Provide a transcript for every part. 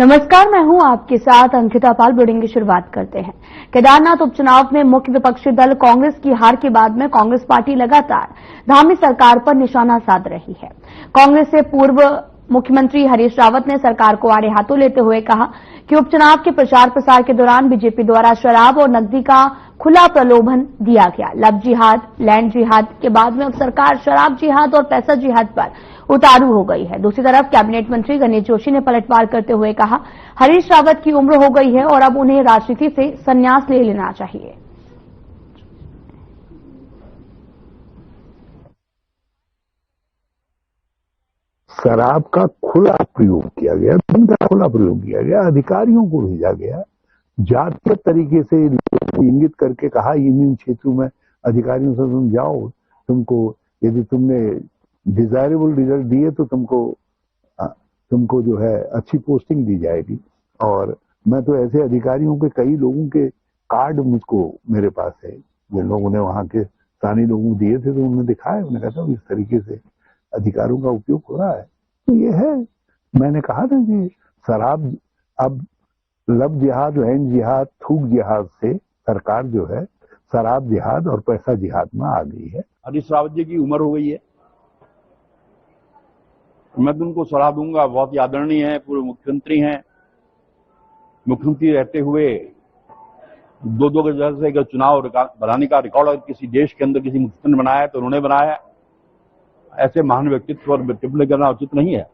नमस्कार, मैं हूं आपके साथ अंकिता पाल। बुलेटिन की शुरुआत करते हैं। केदारनाथ उपचुनाव में मुख्य विपक्षी दल कांग्रेस की हार के बाद में कांग्रेस पार्टी लगातार धामी सरकार पर निशाना साध रही है। कांग्रेस से पूर्व मुख्यमंत्री हरीश रावत ने सरकार को आड़े हाथों लेते हुए कहा कि उपचुनाव के प्रचार प्रसार के दौरान बीजेपी द्वारा शराब और नकदी का खुला प्रलोभन दिया गया। लव जिहाद, लैंड जिहाद के बाद में अब सरकार शराब जिहाद और पैसा जिहाद पर उतारू हो गई है। दूसरी तरफ कैबिनेट मंत्री गणेश जोशी ने पलटवार करते हुए कहा, हरीश रावत की उम्र हो गई है और अब उन्हें राजनीति से संन्यास ले लेना चाहिए। शराब का खुला प्रयोग किया गया, धन का खुला प्रयोग किया गया, अधिकारियों को भेजा गया, जातीय तरीके से लोगों को इंगित करके कहा इन क्षेत्रों में अधिकारियों से तुम जाओ, तुमको यदि तुमने डिजायरेबल रिजल्ट दिए तो तुमको जो है अच्छी पोस्टिंग दी जाएगी। और मैं तो ऐसे अधिकारियों के कई लोगों के कार्ड मेरे पास है, जिन लोगों ने वहां के स्थानीय लोगों को दिए थे तो उन्होंने दिखाया, उन्होंने कहा था इस तरीके से अधिकारों का उपयोग हो रहा है। तो ये है, मैंने कहा था कि शराब अब लव जिहाद, लैंड जिहाद, थूक जिहाद से सरकार जो है शराब जिहाद और पैसा जिहाद में आ गई है। हरीश रावत जी की उम्र हो गई है, मैं तो उनको सलाह दूंगा, बहुत ही आदरणीय है, पूर्व मुख्यमंत्री हैं। मुख्यमंत्री रहते हुए दो वजह से अगर चुनाव बनाने का रिकॉर्ड अगर किसी देश के अंदर किसी मुख्यमंत्री ने बनाया है तो उन्होंने बनाया है। ऐसे महान व्यक्तित्व और टिप्पणी करना उचित नहीं है।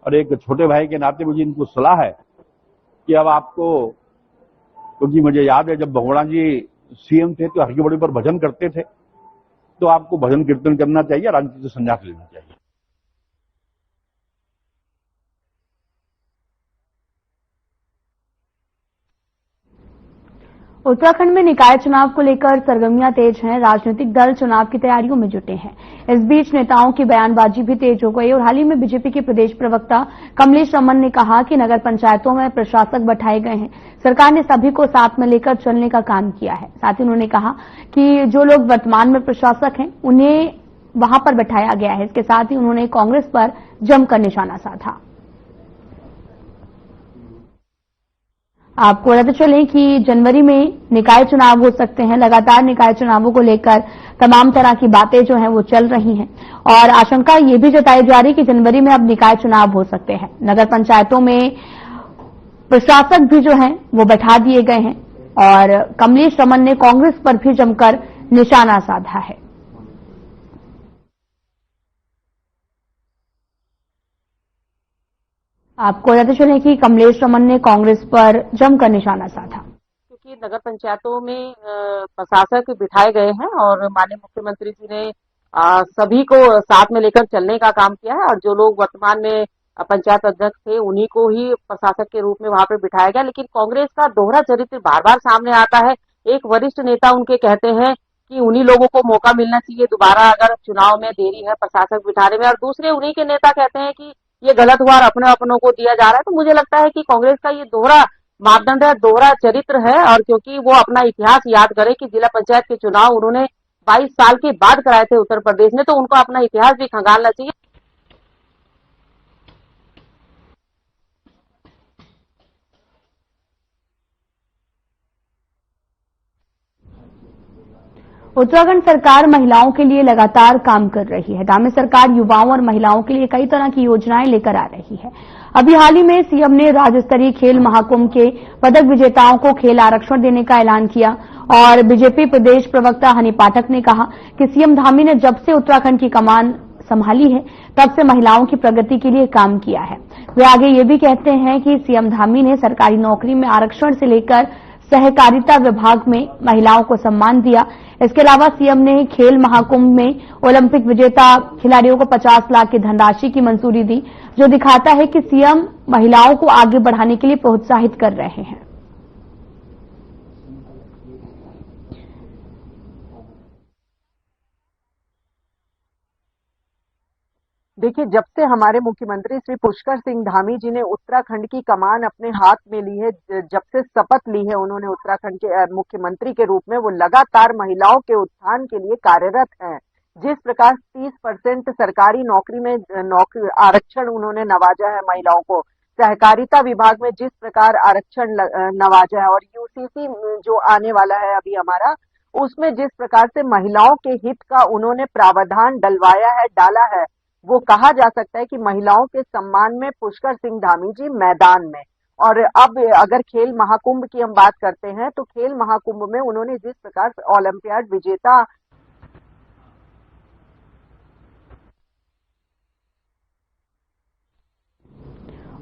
और एक छोटे भाई के नाते मुझे इनको सलाह है कि अब आपको, क्योंकि मुझे याद है जब भगोड़ा जी सीएम थे तो हर की बड़ी पर भजन करते थे, तो आपको भजन कीर्तन करना चाहिए, राजनीति से संन्यास लेना चाहिए। उत्तराखंड में निकाय चुनाव को लेकर सरगर्मियां तेज हैं। राजनीतिक दल चुनाव की तैयारियों में जुटे हैं। इस बीच नेताओं की बयानबाजी भी तेज हो गई और हाल ही में बीजेपी के प्रदेश प्रवक्ता कमलेश रमन ने कहा कि नगर पंचायतों में प्रशासक बैठाए गए हैं, सरकार ने सभी को साथ में लेकर चलने का काम किया है। साथ ही उन्होंने कहा कि जो लोग वर्तमान में प्रशासक हैं उन्हें वहां पर बैठाया गया है। इसके साथ ही उन्होंने कांग्रेस पर जमकर निशाना साधा। आपको बताते चलें कि जनवरी में निकाय चुनाव हो सकते हैं। लगातार निकाय चुनावों को लेकर तमाम तरह की बातें जो हैं वो चल रही हैं और आशंका ये भी जताई जा रही है कि जनवरी में अब निकाय चुनाव हो सकते हैं। नगर पंचायतों में प्रशासक भी जो हैं वो बैठा दिए गए हैं और कमलेश रमन ने कांग्रेस पर भी जमकर निशाना साधा है। आपको बताते चलें कि कमलेश रमन ने कांग्रेस पर जमकर निशाना साधा, क्योंकि नगर पंचायतों में प्रशासक बिठाए गए हैं और माननीय मुख्यमंत्री जी ने सभी को साथ में लेकर चलने का काम किया है और जो लोग वर्तमान में पंचायत अध्यक्ष थे उन्हीं को ही प्रशासक के रूप में वहां पे बिठाया गया। लेकिन कांग्रेस का दोहरा चरित्र बार बार सामने आता है। एक वरिष्ठ नेता उनके कहते हैं कि उन्हीं लोगों को मौका मिलना चाहिए दोबारा अगर चुनाव में देरी है प्रशासक बिठाने में, और दूसरे उन्हीं के नेता कहते हैं कि ये गलत हुआ और अपनों को दिया जा रहा है। तो मुझे लगता है कि कांग्रेस का ये दोहरा मापदंड है, दोहरा चरित्र है। और क्योंकि वो अपना इतिहास याद करे कि जिला पंचायत के चुनाव उन्होंने 22 साल के बाद कराए थे उत्तर प्रदेश में, तो उनको अपना इतिहास भी खंगालना चाहिए। उत्तराखंड सरकार महिलाओं के लिए लगातार काम कर रही है। दामे सरकार युवाओं और महिलाओं के लिए कई तरह की योजनाएं लेकर आ रही है। अभी हाल ही में सीएम ने राज्य स्तरीय खेल महाकुंभ के पदक विजेताओं को खेल आरक्षण देने का ऐलान किया और बीजेपी प्रदेश प्रवक्ता हनी पाठक ने कहा कि सीएम धामी ने जब से उत्तराखंड की कमान संभाली है तब से महिलाओं की प्रगति के लिए काम किया है। वे आगे ये भी कहते हैं कि सीएम धामी ने सरकारी नौकरी में आरक्षण से लेकर सहकारिता विभाग में महिलाओं को सम्मान दिया। इसके अलावा सीएम ने खेल महाकुंभ में ओलंपिक विजेता खिलाड़ियों को 50 लाख की धनराशि की मंजूरी दी, जो दिखाता है कि सीएम महिलाओं को आगे बढ़ाने के लिए प्रोत्साहित कर रहे हैं। देखिए, जब से हमारे मुख्यमंत्री श्री पुष्कर सिंह धामी जी ने उत्तराखंड की कमान अपने हाथ में ली है, जब से शपथ ली है उन्होंने उत्तराखंड के मुख्यमंत्री के रूप में, वो लगातार महिलाओं के उत्थान के लिए कार्यरत हैं। जिस प्रकार 30% सरकारी नौकरी में नौकरी आरक्षण उन्होंने नवाजा है महिलाओं को, सहकारिता विभाग में जिस प्रकार आरक्षण नवाजा है और यूसीसी जो आने वाला है अभी हमारा, उसमें जिस प्रकार से महिलाओं के हित का उन्होंने प्रावधान डलवाया है, डाला है, वो कहा जा सकता है कि महिलाओं के सम्मान में पुष्कर सिंह धामी जी मैदान में। और अब अगर खेल महाकुंभ की हम बात करते हैं तो खेल महाकुंभ में उन्होंने जिस प्रकार से ओलंपियाड विजेता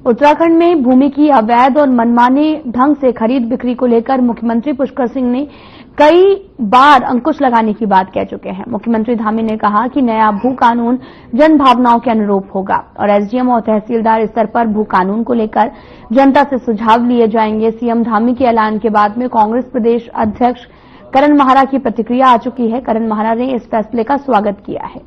उत्तराखंड में भूमि की अवैध और मनमाने ढंग से खरीद बिक्री को लेकर मुख्यमंत्री पुष्कर सिंह ने कई बार अंकुश लगाने की बात कह चुके हैं। मुख्यमंत्री धामी ने कहा कि नया भू कानून जन भावनाओं के अनुरूप होगा और एसडीएम और तहसीलदार स्तर पर भू कानून को लेकर जनता से सुझाव लिए जाएंगे। सीएम धामी के ऐलान के बाद में कांग्रेस प्रदेश अध्यक्ष करण माहरा की प्रतिक्रिया आ चुकी है। करण माहरा ने इस फैसले का स्वागत किया है।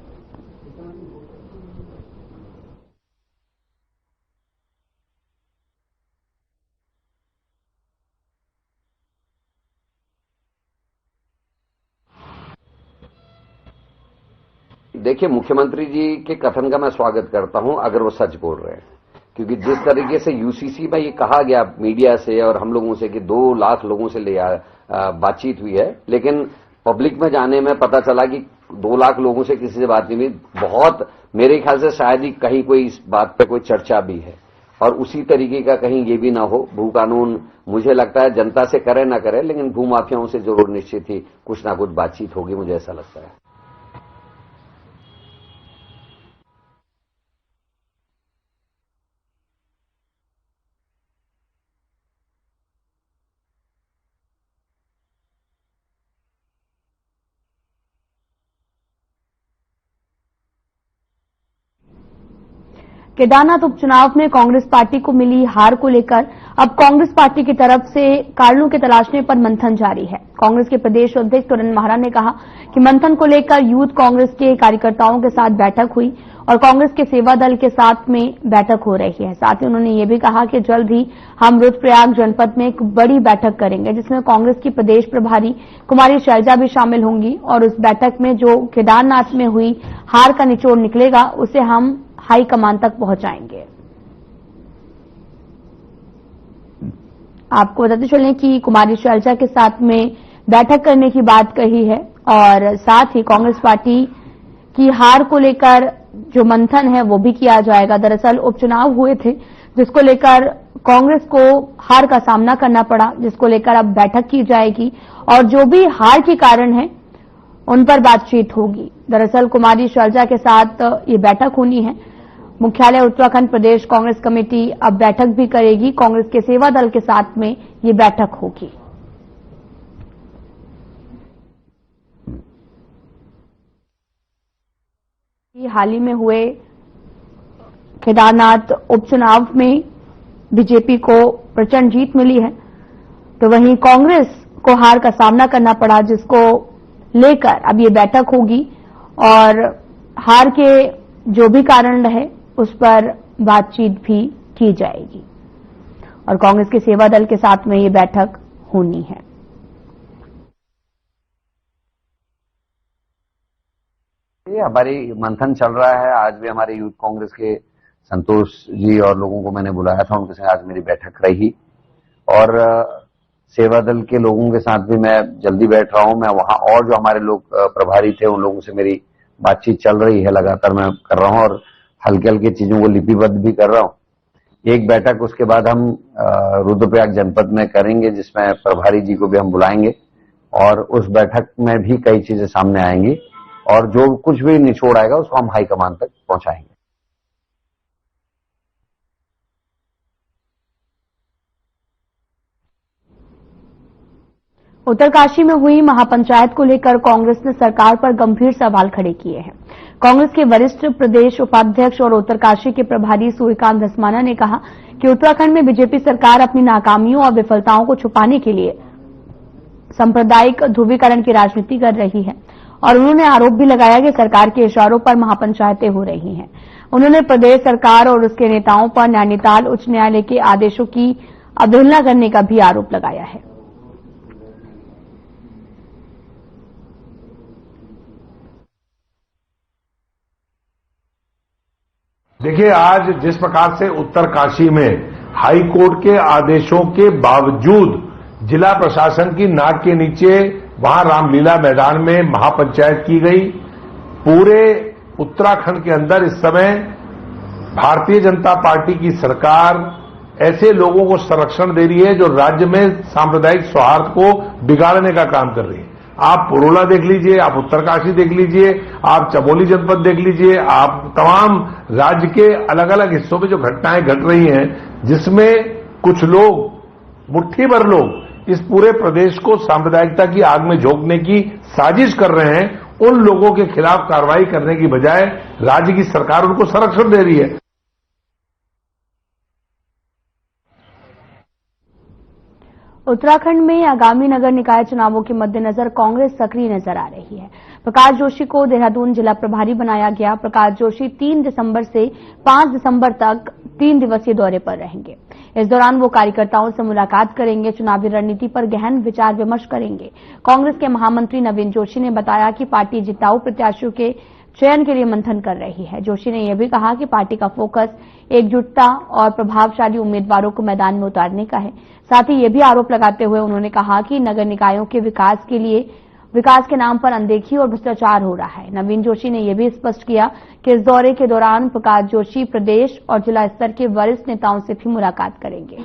देखिए, मुख्यमंत्री जी के कथन का मैं स्वागत करता हूं अगर वो सच बोल रहे हैं, क्योंकि जिस तरीके से यूसीसी में ये कहा गया मीडिया से और हम लोगों से कि 2 लाख लोगों से बातचीत हुई है, लेकिन पब्लिक में जाने में पता चला कि 2 लाख लोगों से किसी से बात नहीं हुई। बहुत मेरे ख्याल से शायद ही कहीं कोई इस बात पे कोई चर्चा भी है और उसी तरीके का कहीं ये भी ना हो। भू कानून मुझे लगता है जनता से करे ना करे, लेकिन भू माफियाओं से जरूर निश्चित ही कुछ ना कुछ बातचीत होगी, मुझे ऐसा लगता है। केदारनाथ उपचुनाव में कांग्रेस पार्टी को मिली हार को लेकर अब कांग्रेस पार्टी की तरफ से कारणों के तलाशने पर मंथन जारी है। कांग्रेस के प्रदेश अध्यक्ष करण माहरा ने कहा कि मंथन को लेकर यूथ कांग्रेस के कार्यकर्ताओं के साथ बैठक हुई और कांग्रेस के सेवा दल के साथ में बैठक हो रही है। साथ ही उन्होंने ये भी कहा कि जल्द ही हम रुद्रप्रयाग जनपद में एक बड़ी बैठक करेंगे जिसमें कांग्रेस की प्रदेश प्रभारी कुमारी शैलजा भी शामिल होंगी और उस बैठक में जो केदारनाथ में हुई हार का निचोड़ निकलेगा उसे हम हाईकमान तक पहुंचाएंगे। आपको बताते चलें कि कुमारी शैलजा के साथ में बैठक करने की बात कही है और साथ ही कांग्रेस पार्टी की हार को लेकर जो मंथन है वो भी किया जाएगा। दरअसल उपचुनाव हुए थे जिसको लेकर कांग्रेस को हार का सामना करना पड़ा, जिसको लेकर अब बैठक की जाएगी और जो भी हार के कारण है उन पर बातचीत होगी। दरअसल कुमारी शैलजा के साथ ये बैठक होनी है। मुख्यालय उत्तराखंड प्रदेश कांग्रेस कमेटी अब बैठक भी करेगी। कांग्रेस के सेवा दल के साथ में ये बैठक होगी। हाल ही में हुए केदारनाथ उपचुनाव में बीजेपी को प्रचंड जीत मिली है, तो वहीं कांग्रेस को हार का सामना करना पड़ा, जिसको लेकर अब ये बैठक होगी और हार के जो भी कारण रहे उस पर बातचीत भी की जाएगी और कांग्रेस के सेवा दल के साथ में ये बैठक होनी है। ये हमारी मंथन चल रहा है। आज भी हमारे यूथ कांग्रेस के संतोष जी और लोगों को मैंने बुलाया था, उनके साथ आज मेरी बैठक रही और सेवा दल के लोगों के साथ भी मैं जल्दी बैठ रहा हूं। मैं वहां और जो हमारे लोग प्रभारी थे उन लोगों से मेरी बातचीत चल रही है, लगातार मैं कर रहा हूं और हल्के हल्के चीजों को लिपिबद्ध भी कर रहा हूं। एक बैठक उसके बाद हम रुद्रप्रयाग जनपद में करेंगे जिसमें प्रभारी जी को भी हम बुलाएंगे और उस बैठक में भी कई चीजें सामने आएंगी और जो कुछ भी निचोड़ आएगा उसको हम हाईकमान तक पहुंचाएंगे। उत्तरकाशी में हुई महापंचायत को लेकर कांग्रेस ने सरकार पर गंभीर सवाल खड़े किए हैं। कांग्रेस के वरिष्ठ प्रदेश उपाध्यक्ष और उत्तरकाशी के प्रभारी सूर्यकांत धस्माना ने कहा कि उत्तराखंड में बीजेपी सरकार अपनी नाकामियों और विफलताओं को छुपाने के लिए सांप्रदायिक ध्रुवीकरण की राजनीति कर रही है और उन्होंने आरोप भी लगाया कि सरकार के इशारों पर महापंचायतें हो रही हैं। उन्होंने प्रदेश सरकार और उसके नेताओं पर नैनीताल उच्च न्यायालय के आदेशों की अवहेलना करने का भी आरोप लगाया है। देखिए, आज जिस प्रकार से उत्तरकाशी में हाई कोर्ट के आदेशों के बावजूद जिला प्रशासन की नाक के नीचे वहां रामलीला मैदान में महापंचायत की गई। पूरे उत्तराखंड के अंदर इस समय भारतीय जनता पार्टी की सरकार ऐसे लोगों को संरक्षण दे रही है जो राज्य में सांप्रदायिक सौहार्द को बिगाड़ने का काम कर रही है। आप पुरोला देख लीजिए, आप उत्तरकाशी देख लीजिए, आप चमोली जनपद देख लीजिए, आप तमाम राज्य के अलग अलग हिस्सों में जो घटनाएं घट रही हैं, जिसमें कुछ लोग, मुट्ठी भर लोग इस पूरे प्रदेश को सांप्रदायिकता की आग में झोंकने की साजिश कर रहे हैं, उन लोगों के खिलाफ कार्रवाई करने की बजाय राज्य की सरकार उनको संरक्षण दे रही है। उत्तराखंड में आगामी नगर निकाय चुनावों के मद्देनजर कांग्रेस सक्रिय नजर आ रही है। प्रकाश जोशी को देहरादून जिला प्रभारी बनाया गया। प्रकाश जोशी 3 दिसंबर से 5 दिसंबर तक 3 दिवसीय दौरे पर रहेंगे। इस दौरान वो कार्यकर्ताओं से मुलाकात करेंगे, चुनावी रणनीति पर गहन विचार विमर्श करेंगे। कांग्रेस के महामंत्री नवीन जोशी ने बताया कि पार्टी जिताऊ प्रत्याशियों के चयन के लिए मंथन कर रही है। जोशी ने यह भी कहा कि पार्टी का फोकस एकजुटता और प्रभावशाली उम्मीदवारों को मैदान में उतारने का है। साथ ही यह भी आरोप लगाते हुए उन्होंने कहा कि नगर निकायों के विकास के नाम पर अनदेखी और भ्रष्टाचार हो रहा है। नवीन जोशी ने यह भी स्पष्ट किया कि इस दौरे के दौरान प्रकाश जोशी प्रदेश और जिला स्तर के वरिष्ठ नेताओं से भी मुलाकात करेंगे।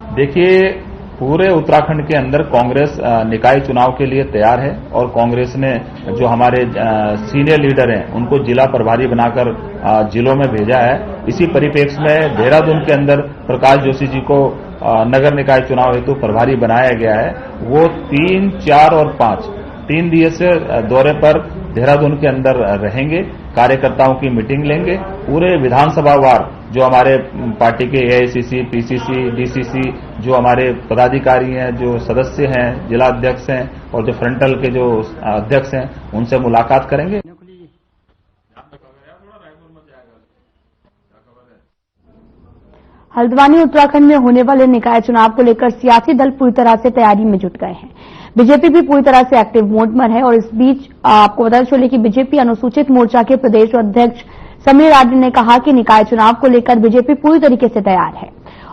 देखिए, पूरे उत्तराखंड के अंदर कांग्रेस निकाय चुनाव के लिए तैयार है और कांग्रेस ने जो हमारे सीनियर लीडर हैं उनको जिला प्रभारी बनाकर जिलों में भेजा है। इसी परिप्रेक्ष्य में देहरादून के अंदर प्रकाश जोशी जी को नगर निकाय चुनाव हेतु प्रभारी बनाया गया है। वो 3, 4 और 5 3 दिवसीय दौरे पर देहरादून के अंदर रहेंगे, कार्यकर्ताओं की मीटिंग लेंगे। पूरे विधानसभा वार जो हमारे पार्टी के एआईसीसी, पीसीसी, डीसीसी जो हमारे पदाधिकारी हैं, जो सदस्य हैं, जिला अध्यक्ष हैं और जो फ्रंटल के जो अध्यक्ष हैं, उनसे मुलाकात करेंगे। हल्द्वानी उत्तराखंड में होने वाले निकाय चुनाव को लेकर सियासी दल पूरी तरह से तैयारी में जुट गए हैं। बीजेपी भी पूरी तरह से एक्टिव मोड में है और इस बीच आपको बता चले कि बीजेपी अनुसूचित मोर्चा के प्रदेश अध्यक्ष समीर राजे ने कहा कि निकाय चुनाव को लेकर बीजेपी पूरी तरीके से तैयार है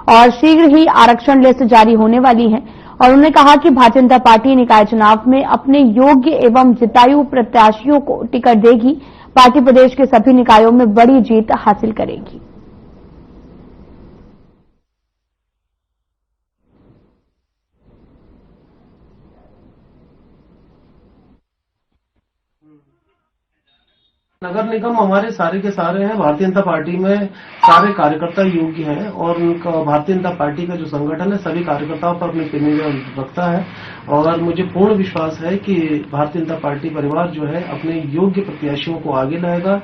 और शीघ्र ही आरक्षण लिस्ट जारी होने वाली है। और उन्होंने कहा कि भारतीय जनता पार्टी निकाय चुनाव में अपने योग्य एवं जितायु प्रत्याशियों को टिकट देगी। पार्टी प्रदेश के सभी निकायों में बड़ी जीत हासिल करेगी। नगर निगम हमारे सारे के सारे हैं। भारतीय जनता पार्टी में सारे कार्यकर्ता योग्य हैं और उनका भारतीय जनता पार्टी का जो संगठन है सभी कार्यकर्ताओं पर अपनी प्रतिनिधित्व रखता है और मुझे पूर्ण विश्वास है कि भारतीय जनता पार्टी परिवार जो है अपने योग्य प्रत्याशियों को आगे लाएगा।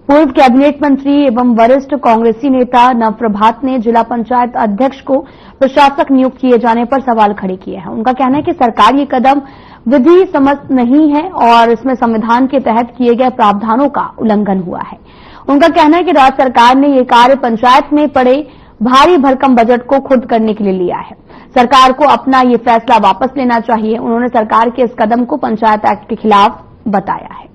पूर्व कैबिनेट मंत्री एवं वरिष्ठ कांग्रेसी नेता नवप्रभात ने जिला पंचायत अध्यक्ष को प्रशासक नियुक्त किए जाने पर सवाल खड़े किए हैं। उनका कहना है कि सरकार ये कदम विधि सम्मत नहीं है और इसमें संविधान के तहत किए गए प्रावधानों का उल्लंघन हुआ है। उनका कहना है कि राज्य सरकार ने ये कार्य पंचायत में पड़े भारी भरकम बजट को खुद करने के लिए लिया है। सरकार को अपना ये फैसला वापस लेना चाहिए। उन्होंने सरकार के इस कदम को पंचायत एक्ट के खिलाफ बताया है।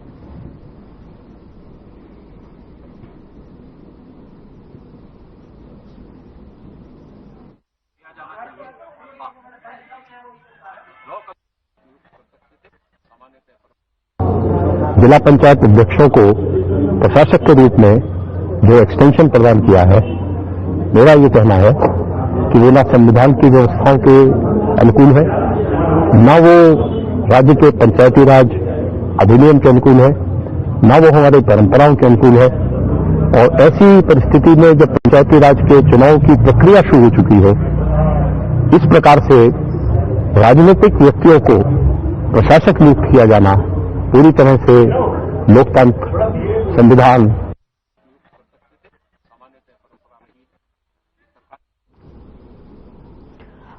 जिला पंचायत अध्यक्षों को प्रशासक के रूप में जो एक्सटेंशन प्रदान किया है, मेरा ये कहना है कि वो ना संविधान की व्यवस्थाओं के अनुकूल है, ना वो राज्य के पंचायती राज अधिनियम के अनुकूल है, ना वो हमारी परंपराओं के अनुकूल है। और ऐसी परिस्थिति में जब पंचायती राज के चुनाव की प्रक्रिया शुरू हो चुकी हो, इस प्रकार से राजनीतिक व्यक्तियों को प्रशासक नियुक्त किया जाना पूरी तरह से लोकतंत्र, संविधान।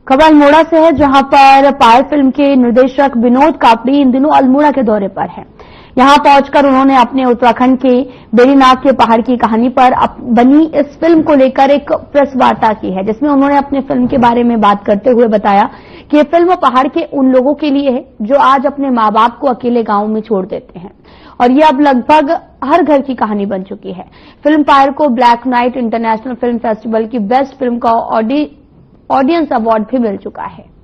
खबर अल्मोड़ा से है, जहां पर पायल फिल्म के निर्देशक विनोद कापड़ी इन दिनों अल्मोड़ा के दौरे पर हैं। यहां पहुंचकर उन्होंने अपने उत्तराखंड के बेरीनाग के पहाड़ की कहानी पर बनी इस फिल्म को लेकर एक प्रेस वार्ता की है, जिसमें उन्होंने अपने फिल्म के बारे में बात करते हुए बताया कि ये फिल्म पहाड़ के उन लोगों के लिए है जो आज अपने मां बाप को अकेले गांव में छोड़ देते हैं और ये अब लगभग हर घर की कहानी बन चुकी है। फिल्म फायर को black night international film festival की बेस्ट फिल्म का ऑडियंस अवार्ड भी मिल चुका है।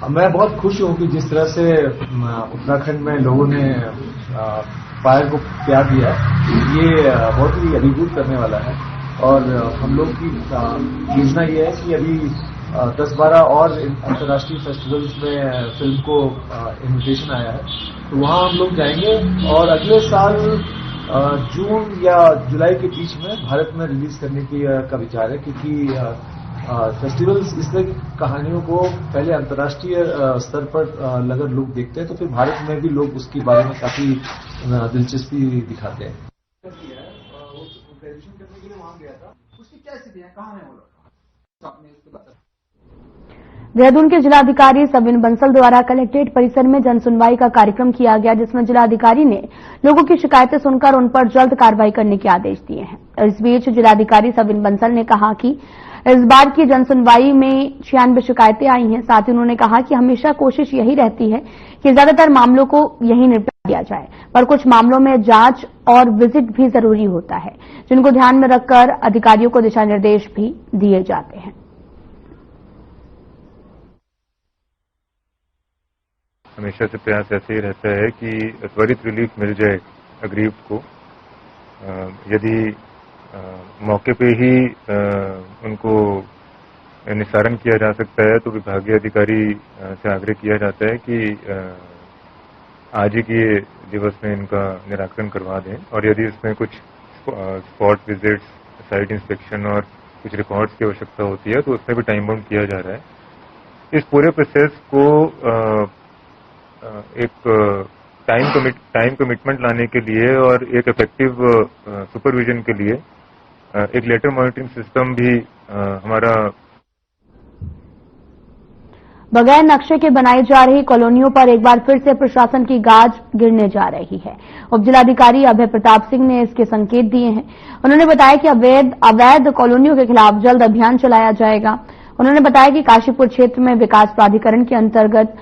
मैं बहुत खुश हूं कि जिस तरह से उत्तराखंड में लोगों ने फायर को प्यार दिया, ये बहुत ही अभिभूत करने वाला है। और हम लोग की योजना ये है कि अभी 10-12 और अंतर्राष्ट्रीय फेस्टिवल्स में फिल्म को इन्विटेशन आया है, तो वहां हम लोग जाएंगे और अगले साल जून या जुलाई के बीच में भारत में रिलीज करने का विचार है, क्योंकि फेस्टिवल्स इस तरह की कहानियों को पहले अंतर्राष्ट्रीय स्तर पर अगर लोग देखते हैं तो फिर भारत में भी लोग उसके बारे में काफी दिलचस्पी दिखाते हैं। देहरादून के जिलाधिकारी सविन बंसल द्वारा कलेक्ट्रेट परिसर में जनसुनवाई का कार्यक्रम किया गया, जिसमें जिलाधिकारी ने लोगों की शिकायतें सुनकर उन पर जल्द कार्रवाई करने के आदेश दिए हैं। इस बीच जिलाधिकारी सविन बंसल ने कहा कि इस बार की जनसुनवाई में 96 शिकायतें आई हैं। साथ ही उन्होंने कहा कि हमेशा कोशिश यही रहती है कि ज्यादातर मामलों को यही निपटा दिया जाए, पर कुछ मामलों में जांच और विजिट भी जरूरी होता है, जिनको ध्यान में रखकर अधिकारियों को दिशा निर्देश भी दिए जाते हैं। हमेशा से प्रयास ऐसे ही रहता है कि त्वरित रिलीफ मिल जाए अग्रीव्ड को। यदि मौके पे ही उनको निस्तारण किया जा सकता है तो विभागीय अधिकारी से आग्रह किया जाता है कि आज ही के दिवस में इनका निराकरण करवा दें। और यदि इसमें कुछ स्पॉट विजिट्स, साइट इंस्पेक्शन और कुछ रिकॉर्ड्स की आवश्यकता होती है तो उसमें भी टाइम बाउंड किया जा रहा है। इस पूरे प्रोसेस को एक टाइम कमिटमेंट लाने के लिए और एक इफेक्टिव सुपरविजन के लिए एक लेटर मॉनिटरिंग सिस्टम भी हमारा बगैर नक्शे के बनाई जा रही कॉलोनियों पर एक बार फिर से प्रशासन की गाज गिरने जा रही है। उप जिलाधिकारी अभय प्रताप सिंह ने इसके संकेत दिए हैं। उन्होंने बताया कि अवैध कॉलोनियों के खिलाफ जल्द अभियान चलाया जाएगा। उन्होंने बताया कि काशीपुर क्षेत्र में विकास प्राधिकरण के अंतर्गत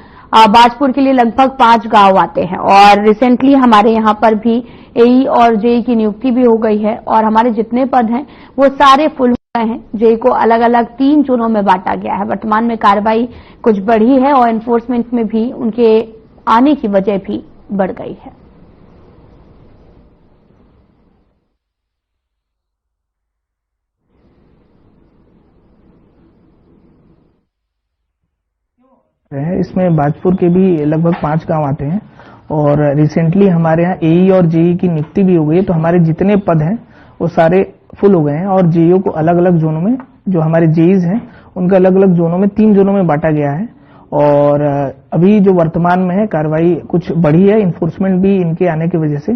बाजपुर के लिए लगभग 5 गांव आते हैं और रिसेंटली हमारे यहां पर भी एई और जेई की नियुक्ति भी हो गई है और हमारे जितने पद हैं वो सारे फुल हो गए हैं। जेई को अलग अलग 3 जोनों में बांटा गया है। वर्तमान में कार्रवाई कुछ बढ़ी है और एनफोर्समेंट में भी उनके आने की वजह भी बढ़ गई है। इसमें बाजपुर के भी लगभग 5 गांव आते हैं और रिसेंटली हमारे यहाँ एई और जेई की नियुक्ति भी हो गई है, तो हमारे जितने पद हैं वो सारे फुल हो गए हैं और जेईओ को अलग अलग जोनों में, जो हमारे जेईज हैं उनका अलग अलग जोनों में 3 जोनों में बांटा गया है। और अभी जो वर्तमान में है कार्रवाई कुछ बढ़ी है, इन्फोर्समेंट भी इनके आने की वजह से।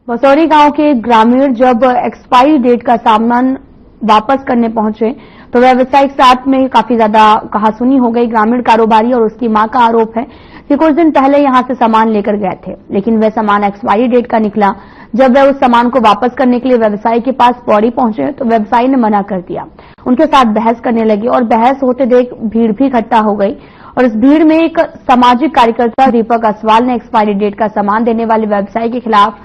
बसौरी गांव के ग्रामीण जब एक्सपायरी डेट का सामान वापस करने पहुंचे तो व्यावसायिक साथ में काफी ज्यादा कहासुनी हो गई। ग्रामीण कारोबारी और उसकी मां का आरोप है कि कुछ दिन पहले यहां से सामान लेकर गए थे, लेकिन वह सामान एक्सपायरी डेट का निकला। जब वह उस सामान को वापस करने के लिए व्यवसायी के पास पौड़ी पहुंचे तो व्यवसायी ने मना कर दिया। उनके साथ बहस करने लगी और बहस होते देख भीड़ भी इकट्ठा हो गई और इस भीड़ में एक सामाजिक कार्यकर्ता दीपक असवाल ने एक्सपायरी डेट का सामान देने वाले व्यवसायी के खिलाफ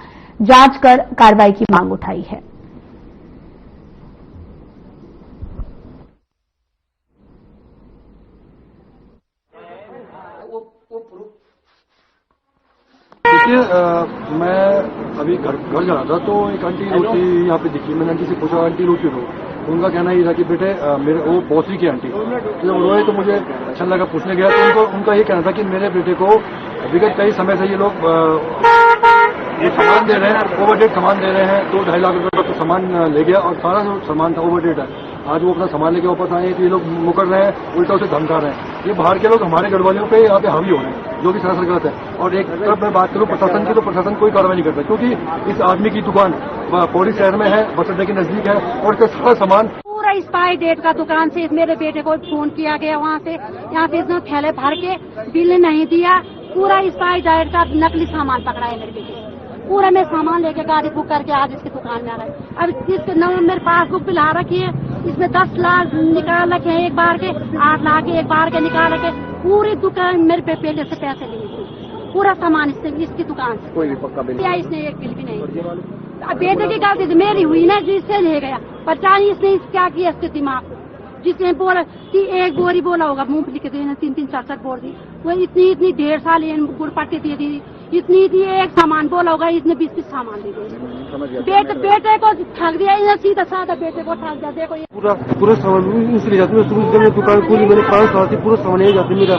जांच कर कार्रवाई की मांग उठाई है। देखिए, मैं अभी घर जा रहा था तो एक आंटी रोटी यहाँ पे दिखी। मैंने आंटी से पूछा, आंटी रोटी रो। तो उनका कहना ये था कि बेटे मेरे वो पौसरी की आंटी, तो जब रोए तो मुझे अच्छा लगा, पूछने गया तो उनका ये कहना था कि मेरे बेटे को विगत कई समय से ये लोग ये सामान दे रहे हैं, ओवरडेट सामान दे रहे हैं। 2-2.5 लाख रुपए का तो सामान ले गया और सारा जो सामान था ओवरडेट है। आज वो अपना सामान लेके वापस आए तो ये लोग मुकर रहे हैं, उल्टा उसे धमका रहे हैं। ये बाहर के लोग हमारे गढ़वालियों पे यहाँ पे हावी हो रहे हैं, जो कि सरासर गलत है। और एक तरफ मैं बात करूँ प्रशासन की, तो प्रशासन कोई कार्रवाई नहीं करता, क्योंकि इस आदमी की दुकान पौड़ी शहर में है, बस अड्डे के नजदीक है, और इसका सारा सामान पूरा एक्सपायरी डेट का दुकान से मेरे बेटे को फोन किया गया, वहाँ से यहाँ पे इसने थैले भर के बिल नहीं दिया, पूरा एक्सपायरी डेट का नकली सामान पकड़ा है मेरे बेटे। पूरा मैं सामान लेके गाड़ी बुक करके आज इसकी दुकान में आ रहा है। अब इसके मेरे पासबुक भी ला रखी है, इसमें 10 लाख निकाल रखे हैं एक बार के, 8 लाख एक बार के निकाल रखे। पूरी दुकान मेरे बेटे से पैसे लिए थे, पूरा सामान इसकी दुकान से। कोई भी पक्का बिल या इसने एक बिल भी नहीं। अब बेटे की गलती तो मेरी हुई ना, जिससे ले गया, पता नहीं इसने क्या किया इसके दिमाग को। जिसने बोला कि एक बोरी बोला होगा मूंगफली के देना, 3-3 4-4 बोर दी, वो इतनी 1.5 साल गुड़ पट्टी दे दी, इतनी एक सामान बोला होगा, इसने 20 सामान दे दिए। बेटे को ठग दिया, इन्हें सीधा साधा बेटे को ठग दिया। देखो पूरा सामान इसलिए जाती है, दुकान पूरी मैंने 5 साल से पूरा सामान यही जाती मेरा।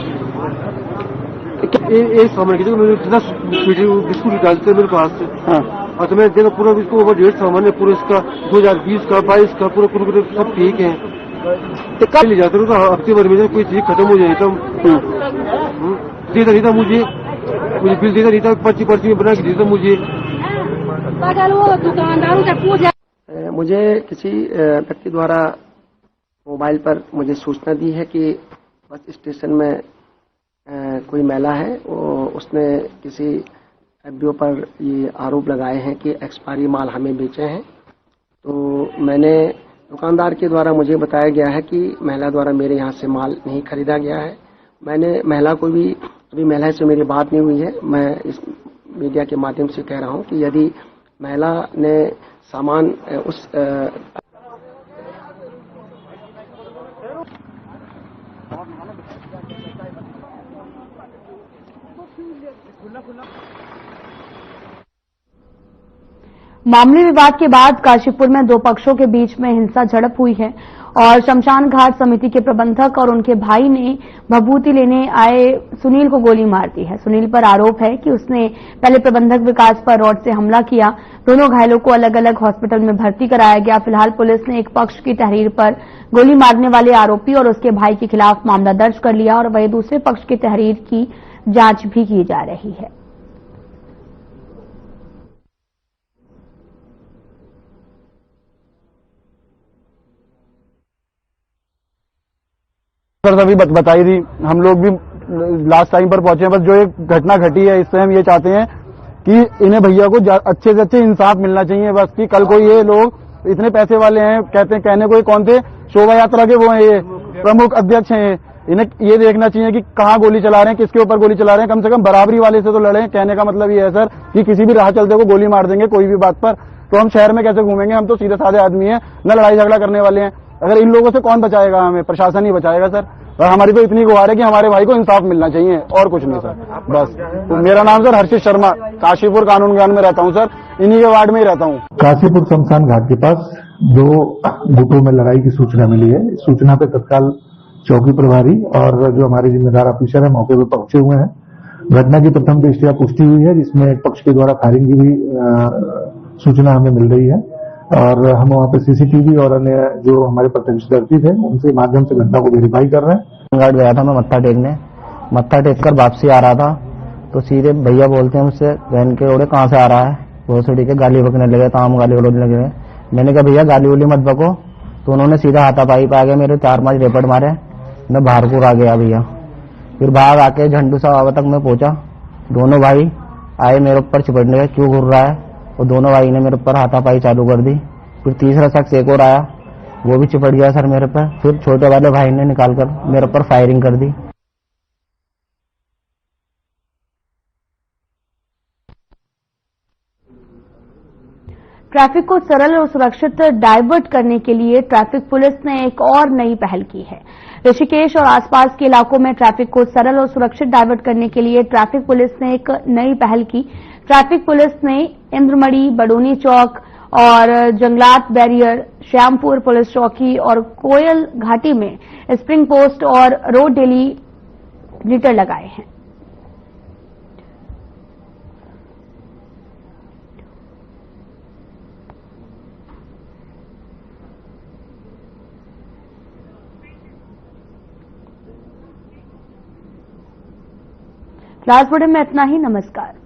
एक सामान की जगह जितना बिस्कुट डालते मेरे पास से, और तो मैं देखा पूरा इसको ओवर 1.5 सामान है, पूरा इसका 2020 का 22 का पूरा कुरकुरे सब ठीक है। तो कब ले जाते हो हफ्ते भर में कोई चीज खत्म हो जाए तो देता नहीं था मुझे बिल देता नहीं था, पर्ची में बना के देता मुझे। दुकानदारों से पूछ, मुझे किसी व्यक्ति द्वारा मोबाइल पर मुझे सूचना दी है कि बस स्टेशन में कोई महिला है, उसने किसी एफबीओ पर ये आरोप लगाए हैं कि एक्सपायरी माल हमें बेचे हैं। तो मैंने दुकानदार के द्वारा मुझे बताया गया है कि महिला द्वारा मेरे यहाँ से माल नहीं खरीदा गया है। मैंने महिला को भी, अभी महिला से मेरी बात नहीं हुई है, मैं इस मीडिया के माध्यम से कह रहा हूँ कि यदि महिला ने सामान उस मामले विवाद के बाद काशीपुर में 2 पक्षों के बीच में हिंसा झड़प हुई है और शमशान घाट समिति के प्रबंधक और उनके भाई ने भभूति लेने आए सुनील को गोली मार दी है। सुनील पर आरोप है कि उसने पहले प्रबंधक विकास पर रॉड से हमला किया। दोनों घायलों को अलग अलग हॉस्पिटल में भर्ती कराया गया। फिलहाल पुलिस ने एक पक्ष की तहरीर पर गोली मारने वाले आरोपी और उसके भाई के खिलाफ मामला दर्ज कर लिया और वहीं दूसरे पक्ष की तहरीर की जांच भी की जा रही है। अभी बताई थी, हम लोग भी लास्ट टाइम पर पहुंचे हैं। बस जो एक घटना घटी है, इससे हम ये चाहते हैं कि इन्हें भैया को अच्छे से अच्छे इंसाफ मिलना चाहिए। बस कि कल को ये लोग इतने पैसे वाले हैं, कहने को कौन थे, शोभा यात्रा के वो हैं, ये प्रमुख अध्यक्ष हैं, इन्हें ये देखना चाहिए कि कहाँ गोली चला रहे हैं, किसके ऊपर गोली चला रहे हैं। कम से कम बराबरी वाले से तो लड़े। कहने का मतलब ये है सर कि किसी भी राह चलते को गोली मार देंगे कोई भी बात पर, तो हम शहर में कैसे घूमेंगे। हम तो सीधे साधे आदमी हैं, न लड़ाई झगड़ा करने वाले हैं। अगर इन लोगों से कौन बचाएगा, हमें प्रशासन ही बचाएगा सर। और हमारी तो इतनी गुहार है कि हमारे भाई को इंसाफ मिलना चाहिए और कुछ नहीं सर। बस तो मेरा नाम सर हर्षित शर्मा, काशीपुर कानून ज्ञान में रहता हूँ सर, इन्हीं के वार्ड में ही रहता हूँ। काशीपुर शमशान घाट के पास 2 गुटों में लड़ाई की सूचना मिली है। सूचना पे तत्काल चौकी प्रभारी और जो हमारे जिम्मेदार ऑफिसर है मौके पर पहुंचे हुए हैं। घटना की प्रथम दृष्टया पुष्टि हुई है, जिसमें एक पक्ष के द्वारा फायरिंग की भी सूचना हमें मिल रही है और हम वहाँ पे सीसीटीवी और अन्य जो हमारे प्रत्यक्षदर्शी थे उनके माध्यम से घटना को वेरीफाई कर रहे हैं। घाट गया था मैं मत्था टेकने, मत्था टेक कर वापसी आ रहा था तो सीधे भैया बोलते हैं मुझसे, बहन के रोड़े कहाँ से आ रहा है, बहुत से के गाली बकने लगे, ताम गाली बकने लगे। मैंने कहा भैया गाली उली मत बको, तो उन्होंने सीधा हाथापाई पे आ गए, मेरे 4-5 रेपट मारे, मैं बाहरपुर आ गया भैया। फिर बाहर आके झंडू साहब तक मैं पहुंचा, दोनों भाई आए मेरे ऊपर चिपटने लगे, क्यों घूर रहा है, और दोनों भाई ने मेरे ऊपर हाथापाई चालू कर दी। फिर तीसरा शख्स एक और आया, वो भी चिपट गया सर मेरे पर। फिर छोटे वाले भाई ने निकालकर मेरे ऊपर फायरिंग कर दी। ट्रैफिक को सरल और सुरक्षित डाइवर्ट करने के लिए ट्रैफिक पुलिस ने एक और नई पहल की है। ऋषिकेश और आसपास के इलाकों में ट्रैफिक को सरल और सुरक्षित डाइवर्ट करने के लिए ट्रैफिक पुलिस ने एक नई पहल की। ट्रैफिक पुलिस ने इंद्रमढ़ी, बडोनी चौक और जंगलात बैरियर, श्यामपुर पुलिस चौकी और कोयल घाटी में स्प्रिंग पोस्ट और रोड डेलीमीटर लगाए हैं। क्लास बुलेटिन में इतना ही। नमस्कार।